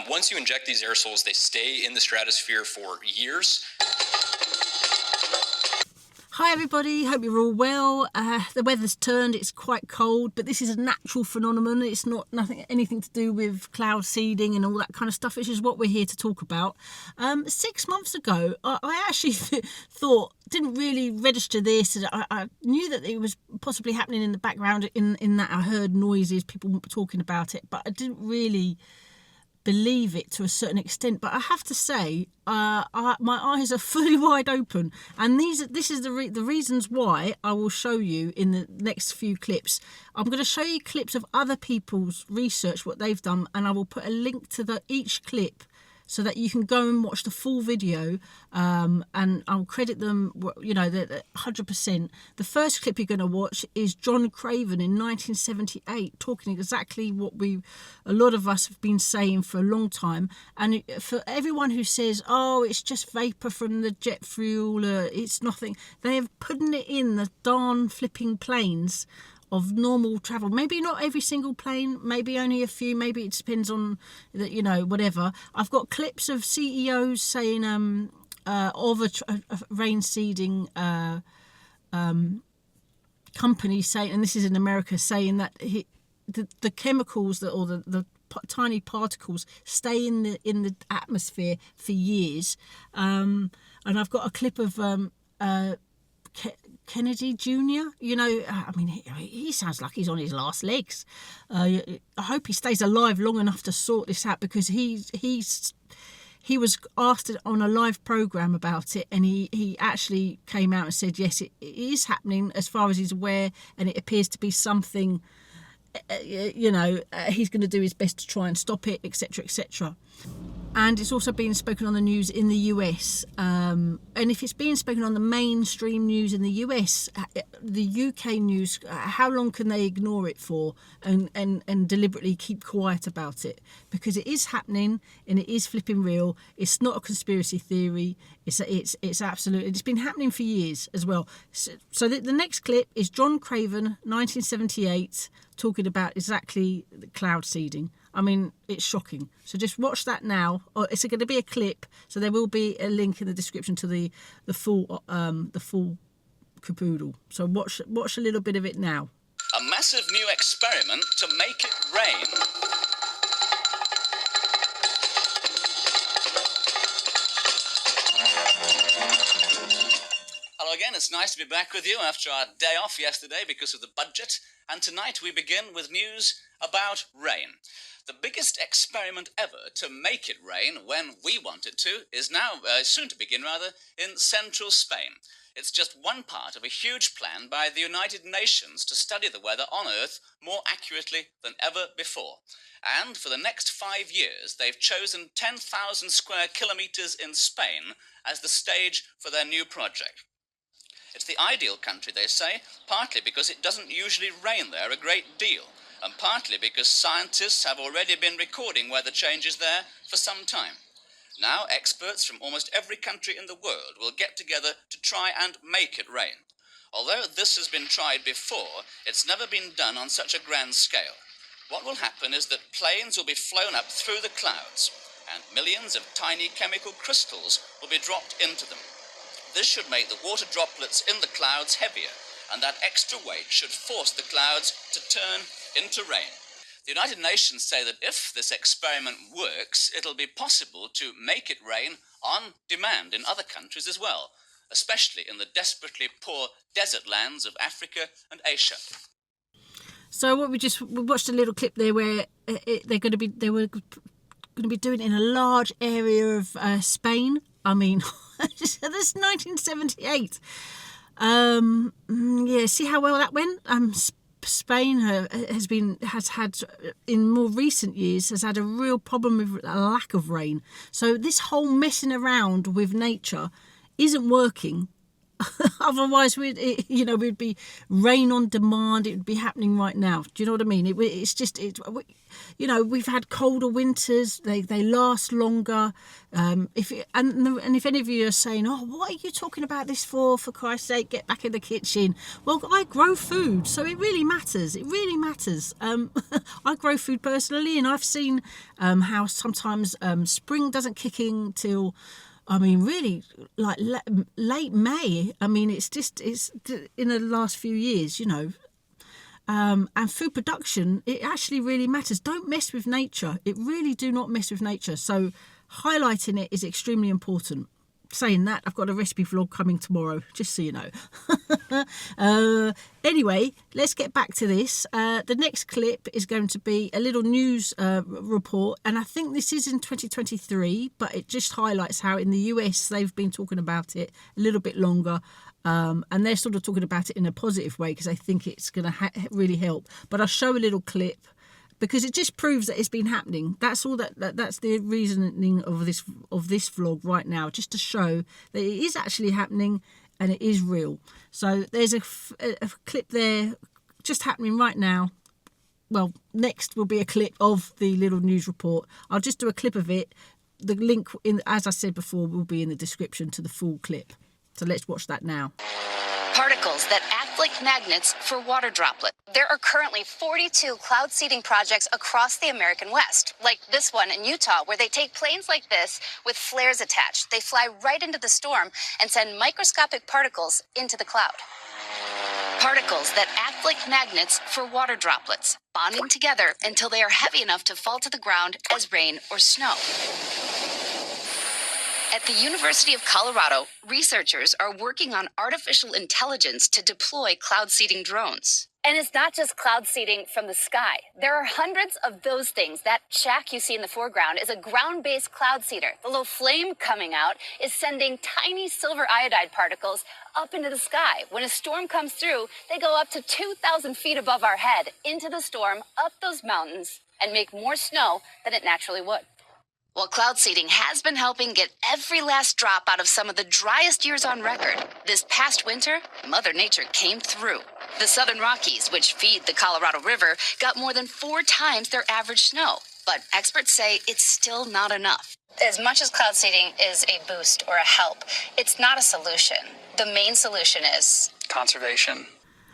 Once you inject these aerosols, they stay in the stratosphere for years. Hi everybody, hope you're all well. The weather's turned, it's quite cold, but this is a natural phenomenon. It's not anything to do with cloud seeding and all that kind of stuff, which is what we're here to talk about. 6 months ago, I actually thought, didn't really register this. I knew that it was possibly happening in the background, in that I heard noises, people talking about it, but I didn't really believe it to a certain extent. But I have to say, my eyes are fully wide open, and this is the reasons why I will show you in the next few clips. I'm going to show you clips of other people's research, what they've done, and I will put a link to each clip so that you can go and watch the full video, and I'll credit them, you know, 100%. The first clip you're going to watch is John Craven in 1978, talking exactly what a lot of us have been saying for a long time. And for everyone who says, oh, it's just vapour from the jet fuel, it's nothing, they have putting it in the darn flipping planes of normal travel. Maybe not every single plane, maybe only a few, maybe it depends on, you know, whatever. I've got clips of CEOs saying of a rain seeding company saying, and this is in America, saying that the chemicals or the tiny particles stay in the atmosphere for years. And I've got a clip of Kennedy Jr. You know, I mean, he sounds like he's on his last legs. I hope he stays alive long enough to sort this out, because he was asked on a live program about it, and he actually came out and said, yes, it is happening as far as he's aware, and it appears to be something, you know, he's going to do his best to try and stop it, etc., etc. And it's also being spoken on the news in the US. And if it's being spoken on the mainstream news in the US, the UK news, how long can they ignore it for and deliberately keep quiet about it? Because it is happening and it is flipping real. It's not a conspiracy theory. It's absolute. It's been happening for years as well. So the next clip is John Craven, 1978, talking about exactly the cloud seeding. I mean, it's shocking. So just watch that now. It's going to be a clip, so there will be a link in the description to the full caboodle. So watch a little bit of it now. A massive new experiment to make it rain. Hello again, it's nice to be back with you after our day off yesterday because of the budget. And tonight we begin with news about rain. The biggest experiment ever to make it rain when we want it to is now, soon to begin rather, in central Spain. It's just one part of a huge plan by the United Nations to study the weather on Earth more accurately than ever before. And for the next 5 years, they've chosen 10,000 square kilometres in Spain as the stage for their new project. It's the ideal country, they say, partly because it doesn't usually rain there a great deal, and partly because scientists have already been recording weather changes there for some time. Now, experts from almost every country in the world will get together to try and make it rain. Although this has been tried before, it's never been done on such a grand scale. What will happen is that planes will be flown up through the clouds, and millions of tiny chemical crystals will be dropped into them. This should make the water droplets in the clouds heavier, and that extra weight should force the clouds to turn into rain. The United Nations say that if this experiment works, it'll be possible to make it rain on demand in other countries as well, especially in the desperately poor desert lands of Africa and Asia. So we watched a little clip there where they were going to be doing it in a large area of Spain. I mean, this is 1978. Yeah, see how well that went. Spain has had in more recent years has had a real problem with a lack of rain. So this whole messing around with nature isn't working. Otherwise, we'd be rain on demand. It would be happening right now. Do you know what I mean? We've had colder winters. They last longer. If any of you are saying, "Oh, what are you talking about this for? For Christ's sake, get back in the kitchen." Well, I grow food, so it really matters. It really matters. I grow food personally, and I've seen how sometimes spring doesn't kick in till, I mean, really, like late May. I mean, it's in the last few years, and food production, it actually really matters. Don't mess with nature. It really do not mess with nature. So highlighting it is extremely important. Saying that, I've got a recipe vlog coming tomorrow, just so you know. Anyway, let's get back to this. The next clip is going to be a little news report, and I think this is in 2023, but it just highlights how in the US they've been talking about it a little bit longer, and they're sort of talking about it in a positive way because they think it's going to really help. But I'll show a little clip, because it just proves that it's been happening. That's all that's the reasoning of this vlog right now, just to show that it is actually happening and it is real. So there's a clip there just happening right now. Well, next will be a clip of the little news report. I'll just do a clip of it. The link, as I said before, will be in the description to the full clip. So let's watch that now. Particles that act like magnets for water droplets. There are currently 42 cloud seeding projects across the American West, like this one in Utah, where they take planes like this with flares attached. They fly right into the storm and send microscopic particles into the cloud. Particles that act like magnets for water droplets, bonding together until they are heavy enough to fall to the ground as rain or snow. At the University of Colorado, researchers are working on artificial intelligence to deploy cloud seeding drones. And it's not just cloud seeding from the sky. There are hundreds of those things. That shack you see in the foreground is a ground-based cloud seeder. The little flame coming out is sending tiny silver iodide particles up into the sky. When a storm comes through, they go up to 2,000 feet above our head, into the storm, up those mountains, and make more snow than it naturally would. While cloud seeding has been helping get every last drop out of some of the driest years on record, this past winter, Mother Nature came through. The Southern Rockies, which feed the Colorado River, got more than 4 times their average snow. But experts say it's still not enough. As much as cloud seeding is a boost or a help, it's not a solution. The main solution is conservation.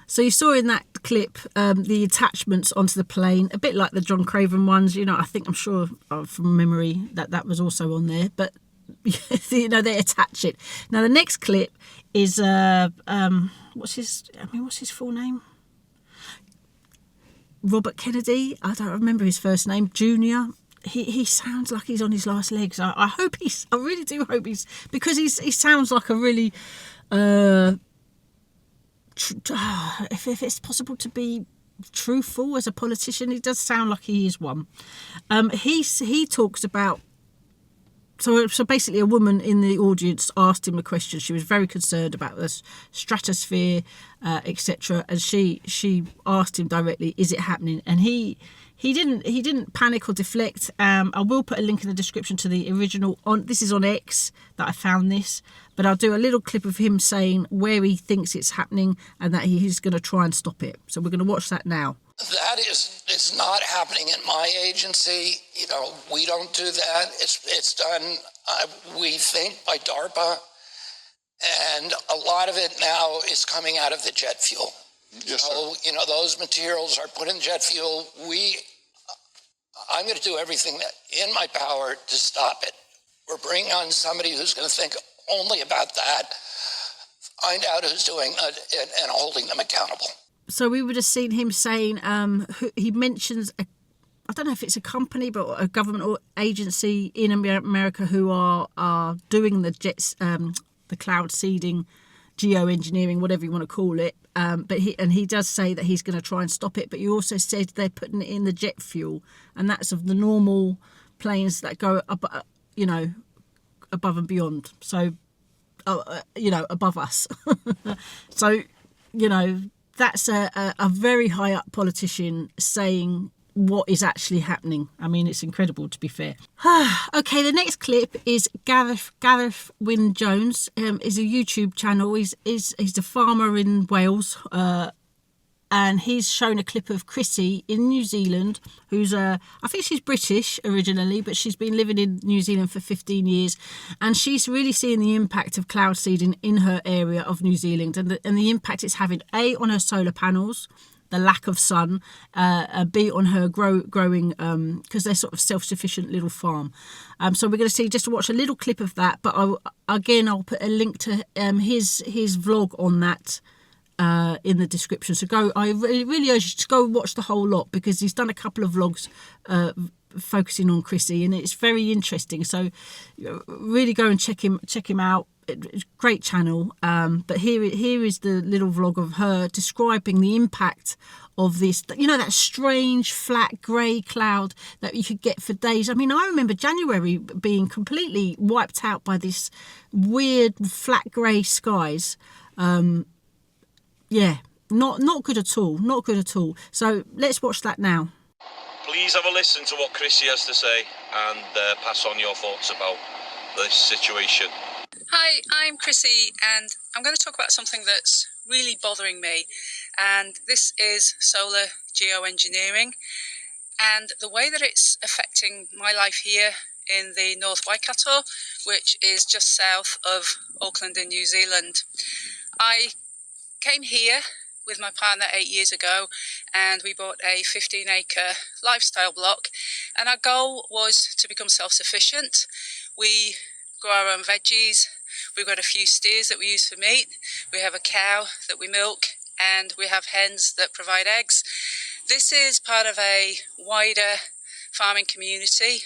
So you saw in that clip the attachments onto the plane, a bit like the John Craven ones. I'm sure from memory that was also on there. But they attach it. Now the next clip is what's his full name? Robert Kennedy. I don't remember his first name. Junior. He sounds like he's on his last legs. I really do hope he's, because he sounds like a really. If it's possible to be truthful as a politician, he does sound like he is one. He talks about, so basically a woman in the audience asked him a question. She was very concerned about the stratosphere, etc., and she asked him directly, is it happening? And he didn't panic or deflect. I will put a link in the description to the original. This is on X that I found this, but I'll do a little clip of him saying where he thinks it's happening and that he's going to try and stop it. So we're going to watch that now. It's not happening in my agency. We don't do that. It's done, we think, by DARPA, and a lot of it now is coming out of the jet fuel. Yes, sir. Those materials are put in jet fuel. I'm going to do everything in my power to stop it. We're bringing on somebody who's going to think only about that, find out who's doing it, and holding them accountable. So we would have seen him saying, he mentions, I don't know if it's a company, but a government or agency in America who are doing the jets, the cloud seeding, geoengineering, whatever you want to call it. But he does say that he's going to try and stop it. But you also said they're putting it in the jet fuel, and that's of the normal planes that go up, above and beyond. So, above us. So, that's a very high up politician saying what is actually happening. I mean, it's incredible, to be fair. Okay, the next clip is Gareth Wyn Jones. Is a YouTube channel. He's a farmer in Wales, and he's shown a clip of Chrissy in New Zealand, who's I think she's British originally, but she's been living in New Zealand for 15 years, and she's really seeing the impact of cloud seeding in her area of New Zealand, and the impact it's having on her solar panels, the lack of sun, B, on her growing, because they're sort of self-sufficient little farm. So we're going to see, just to watch a little clip of that, but I'll put a link to his vlog on that in the description. So I really urge you to go watch the whole lot, because he's done a couple of vlogs focusing on Chrissy, and it's very interesting. So really go and check him out. Great channel. But here is the little vlog of her describing the impact of this, that strange flat grey cloud that you could get for days. I mean, I remember January being completely wiped out by this weird flat grey skies. Yeah, not good at all. Not good at all. So let's watch that now. Please have a listen to what Chrissy has to say and pass on your thoughts about this situation. Hi, I'm Chrissy, and I'm going to talk about something that's really bothering me, and this is solar geoengineering and the way that it's affecting my life here in the North Waikato, which is just south of Auckland in New Zealand. I came here with my partner 8 years ago, and we bought a 15-acre lifestyle block, and our goal was to become self-sufficient. We grow our own veggies, we've got a few steers that we use for meat, we have a cow that we milk, and we have hens that provide eggs. This is part of a wider farming community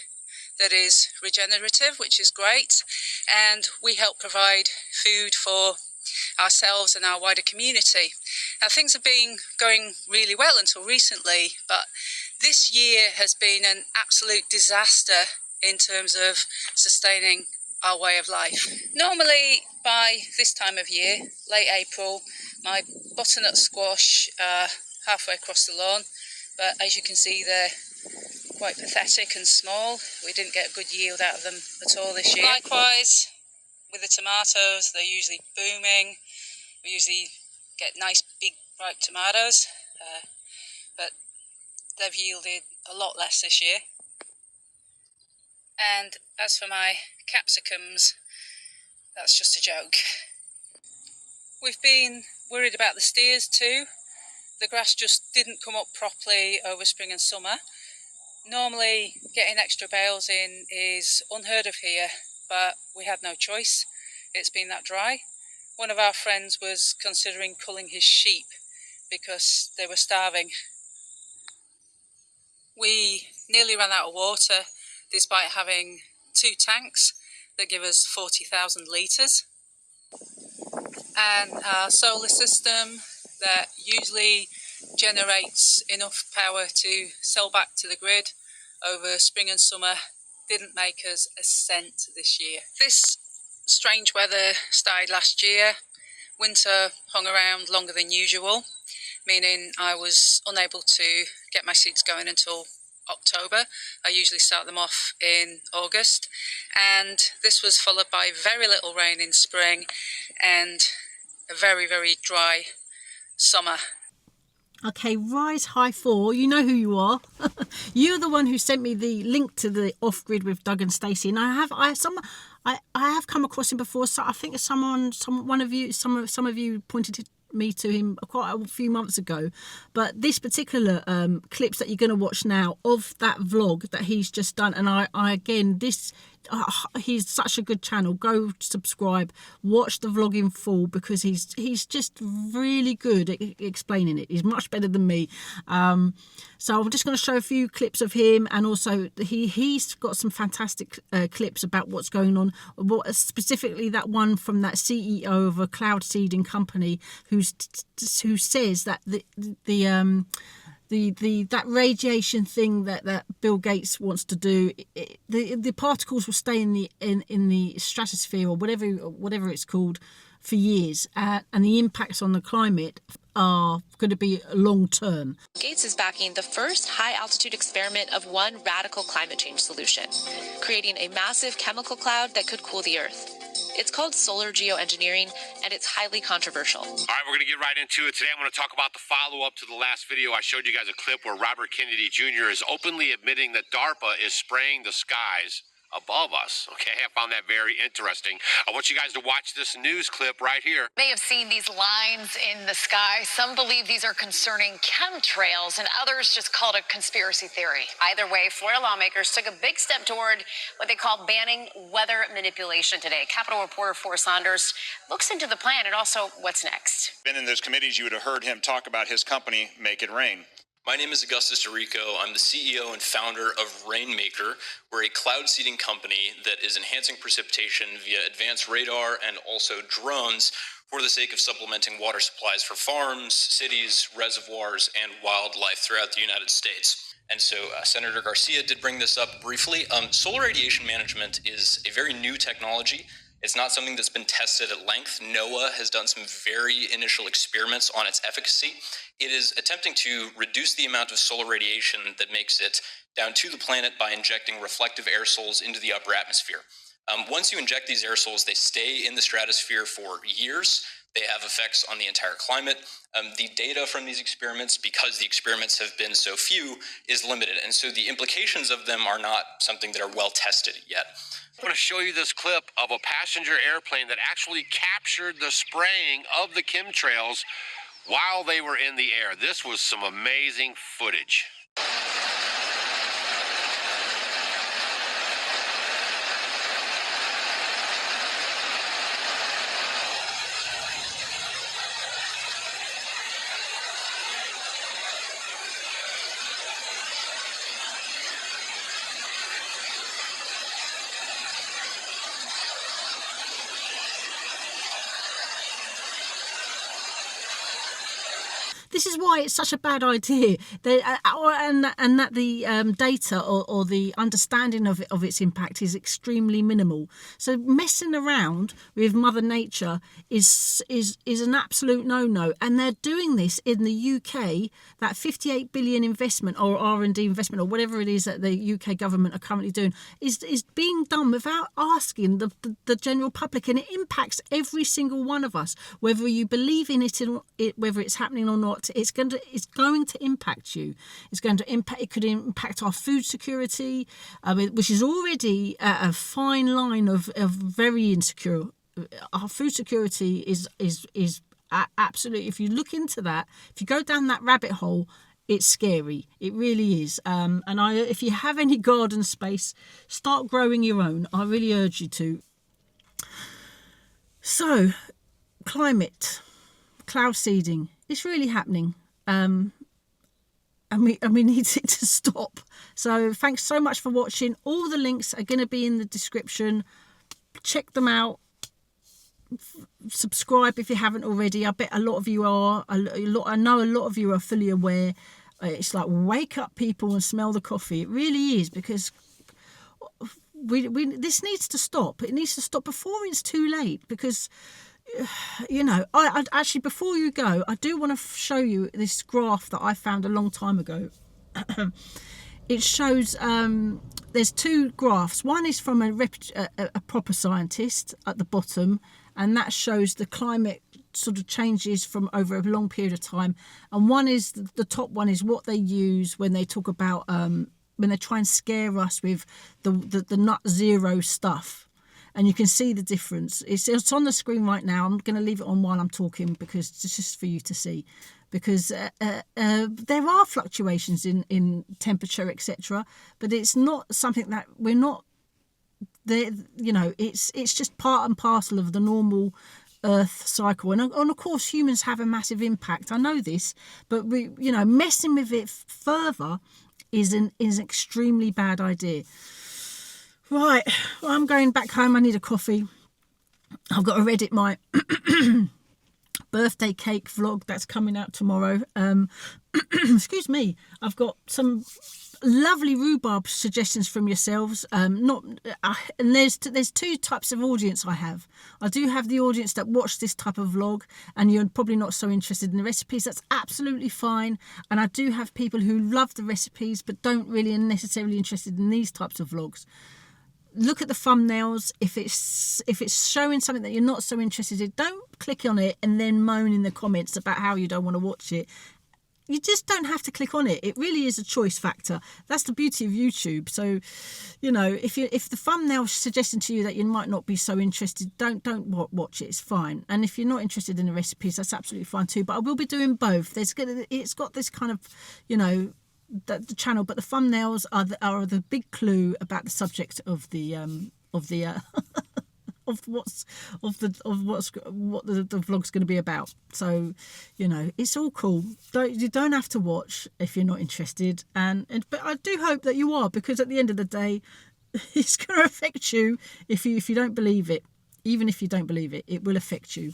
that is regenerative, which is great, and we help provide food for ourselves and our wider community. Now, things have been going really well until recently, but this year has been an absolute disaster in terms of sustaining our way of life. Normally, by this time of year, late April, my butternut squash are halfway across the lawn, but as you can see, they're quite pathetic and small. We didn't get a good yield out of them at all this year. Likewise, with the tomatoes, they're usually booming. We usually get nice big ripe tomatoes, but they've yielded a lot less this year. And as for my capsicums, that's just a joke. We've been worried about the steers too. The grass just didn't come up properly over spring and summer. Normally getting extra bales in is unheard of here, but we had no choice. It's been that dry. One of our friends was considering culling his sheep because they were starving. We nearly ran out of water despite having 2 tanks that give us 40,000 litres. And our solar system that usually generates enough power to sell back to the grid over spring and summer didn't make us a cent this year. This strange weather started last year. Winter hung around longer than usual, meaning I was unable to get my seeds going until October. I usually start them off in August, and this was followed by very little rain in spring and a very, very dry summer. Okay, Rise High 4, you know who you are. You're the one who sent me the link to the Off-Grid with Doug and Stacey, and I have come across him before. So I think some of you pointed me to him quite a few months ago. But this particular clips that you're going to watch now of that vlog that he's just done, and I again, this he's such a good channel. Go subscribe, watch the vlog in full, because he's just really good at explaining it. He's much better than me. So I'm just going to show a few clips of him, and also he's got some fantastic clips about what's going on. What specifically that one from that CEO of a cloud seeding company who says that that radiation thing that Bill Gates wants to do, the particles will stay in the stratosphere or whatever it's called for years, and the impacts on the climate are going to be long term. Gates is backing the first high-altitude experiment of one radical climate change solution, creating a massive chemical cloud that could cool the Earth. It's called solar geoengineering, and it's highly controversial. All right, we're going to get right into it. Today I'm going to talk about the follow-up to the last video. I showed you guys a clip where Robert Kennedy Jr. is openly admitting that DARPA is spraying the skies above us. Okay, I found that very interesting. I want you guys to watch this news clip right here. May have seen these lines in the sky. Some believe these are concerning chemtrails, and others just call it a conspiracy theory. Either way, Florida lawmakers took a big step toward what they call banning weather manipulation today. Capitol reporter Forrest Saunders looks into the plan and also what's next. Been in those committees, you would have heard him talk about his company, Make It Rain. My name is Augustus Dorico. I'm the CEO and founder of Rainmaker. We're a cloud seeding company that is enhancing precipitation via advanced radar and also drones for the sake of supplementing water supplies for farms, cities, reservoirs, and wildlife throughout the United States. And so Senator Garcia did bring this up briefly. Solar radiation management is a very new technology. It's not something that's been tested at length. NOAA has done some very initial experiments on its efficacy. It is attempting to reduce the amount of solar radiation that makes it down to the planet by injecting reflective aerosols into the upper atmosphere. Once you inject these aerosols, they stay in the stratosphere for years. They have effects on the entire climate. The data from these experiments, because the experiments have been so few, is limited. And so the implications of them are not something that are well tested yet. I'm going to show you this clip of a passenger airplane that actually captured the spraying of the chemtrails while they were in the air. This was some amazing footage. This is why it's such a bad idea. And that the data or the understanding of its impact is extremely minimal. So messing around with Mother Nature is an absolute no-no. And they're doing this in the UK. That 58 billion investment or R&D investment or whatever it is that the UK government are currently doing is being done without asking the general public, and it impacts every single one of us, whether you believe in it, whether it's happening or not. It's going to impact you. It's going to impact. It could impact our food security, which is already a fine line of very insecure. Our food security is absolutely. If you look into that, if you go down that rabbit hole, it's scary. It really is. If you have any garden space, start growing your own. I really urge you to. So, climate, cloud seeding. It's really happening, and we need it to stop. So thanks so much for watching. All the links are going to be in the description. Check them out. Subscribe if you haven't already. I bet a lot of you are. I know a lot of you are fully aware. It's like wake up, people, and smell the coffee. It really is, because this needs to stop. It needs to stop before it's too late, because. I actually, before you go, I do want to show you this graph that I found a long time ago. It shows there's two graphs. One is from a proper scientist at the bottom, and that shows the climate sort of changes from over a long period of time. And one is the top one is what they use when they talk about when they try and scare us with the nut zero stuff. And you can see the difference. It's on the screen right now. I'm going to leave it on while I'm talking, because it's just for you to see. Because there are fluctuations in temperature, etc. But it's not something that we're not there. It's just part and parcel of the normal Earth cycle. And of course, humans have a massive impact. I know this, but messing with it further is an extremely bad idea. Right, well, I'm going back home. I need a coffee. I've got to edit my birthday cake vlog that's coming out tomorrow. excuse me, I've got some lovely rhubarb suggestions from yourselves. And there's two types of audience I have. I do have the audience that watch this type of vlog, and you're probably not so interested in the recipes. That's absolutely fine. And I do have people who love the recipes but don't really necessarily interested in these types of vlogs. Look at the thumbnails. If it's showing something that you're not so interested in, don't click on it and then moan in the comments about how you don't want to watch it. You just don't have to click on it. It really is a choice factor. That's the beauty of YouTube. So, you know, if the thumbnail's suggesting to you that you might not be so interested, don't watch it. It's fine. And if you're not interested in the recipes, that's absolutely fine too. But I will be doing both. It's got this kind of, you know, the channel, but the thumbnails are the big clue about the subject of the what the vlog's going to be about. So, you know, it's all cool. You don't have to watch if you're not interested, but I do hope that you are, because at the end of the day, it's going to affect you if you don't believe it. Even if you don't believe it, it will affect you.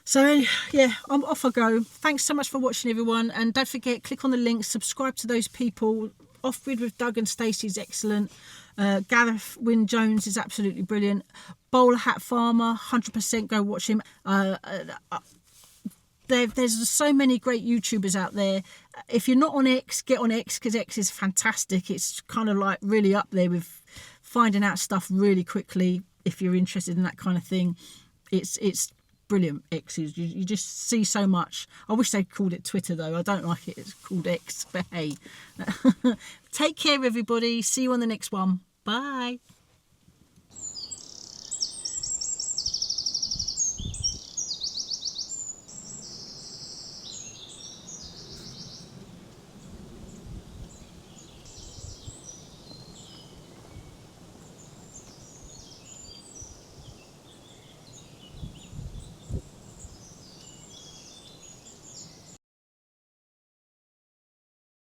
So, yeah, I'm off I go. Thanks so much for watching, everyone. And don't forget, click on the link, subscribe to those people. Off-Grid with Doug and Stacey is excellent. Gareth Wynne-Jones is absolutely brilliant. Bowler Hat Farmer, 100% go watch him. There's so many great YouTubers out there. If you're not on X, get on X, because X is fantastic. It's kind of like really up there with finding out stuff really quickly if you're interested in that kind of thing. It's brilliant. X is, you just see so much. I wish they called it Twitter though. I don't like it. It's called X, but hey. Take care, everybody. See you on the next one. Bye.